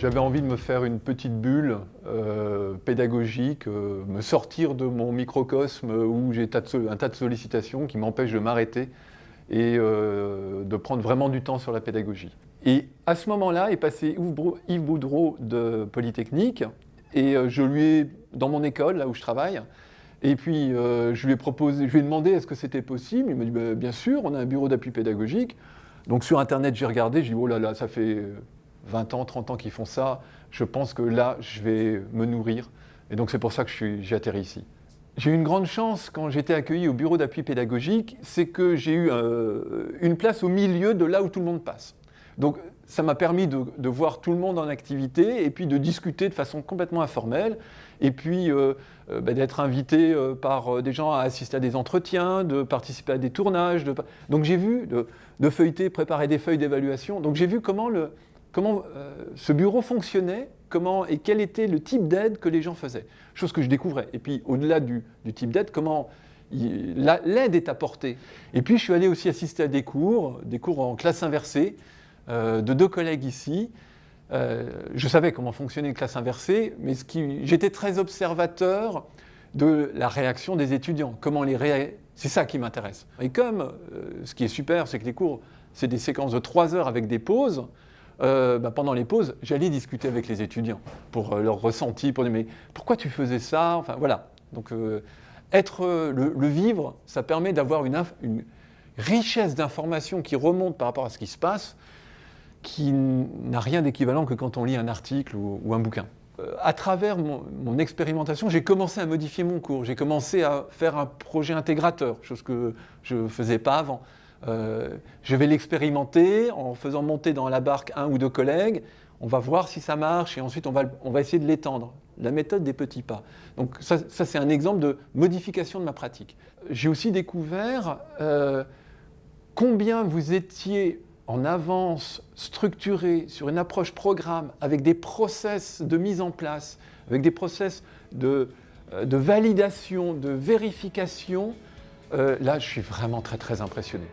J'avais envie de me faire une petite bulle pédagogique, me sortir de mon microcosme où j'ai un tas de sollicitations qui m'empêchent de m'arrêter et de prendre vraiment du temps sur la pédagogie. Et à ce moment-là est passé Yves Boudreau de Polytechnique et je lui ai, dans mon école, là où je travaille, et puis je lui ai demandé est-ce que c'était possible. Il m'a dit bah, bien sûr, on a un bureau d'appui pédagogique. Donc sur Internet, j'ai regardé, j'ai dit oh là là, ça fait 20 ans, 30 ans qu'ils font ça, je pense que là, je vais me nourrir. Et donc c'est pour ça que j'ai atterri ici. J'ai eu une grande chance quand j'étais accueilli au bureau d'appui pédagogique, c'est que j'ai eu une place au milieu de là où tout le monde passe. Donc ça m'a permis de voir tout le monde en activité et puis de discuter de façon complètement informelle et puis d'être invité par des gens à assister à des entretiens, de participer à des tournages. Donc j'ai vu, de feuilleter, préparer des feuilles d'évaluation. Donc j'ai vu comment ce bureau fonctionnait, et quel était le type d'aide que les gens faisaient. Chose que je découvrais. Et puis au-delà du type d'aide, comment l'aide est apportée. Et puis je suis allé aussi assister à des cours en classe inversée, de 2 collègues ici. Je savais comment fonctionnait une classe inversée, mais j'étais très observateur de la réaction des étudiants. C'est ça qui m'intéresse. Et comme ce qui est super, c'est que les cours, c'est des séquences de 3 heures avec des pauses, pendant les pauses, j'allais discuter avec les étudiants pour leur ressenti, pour dire mais pourquoi tu faisais ça? Enfin voilà. Donc le vivre, ça permet d'avoir une richesse d'informations qui remonte par rapport à ce qui se passe, qui n'a rien d'équivalent que quand on lit un article ou un bouquin. À travers mon expérimentation, j'ai commencé à modifier mon cours, j'ai commencé à faire un projet intégrateur, chose que je ne faisais pas avant. Je vais l'expérimenter en faisant monter dans la barque 1 ou 2 collègues, on va voir si ça marche et ensuite on va essayer de l'étendre. La méthode des petits pas. Donc ça c'est un exemple de modification de ma pratique. J'ai aussi découvert combien vous étiez en avance, structuré, sur une approche programme, avec des process de mise en place, avec des process de validation, de vérification, là je suis vraiment très très impressionné.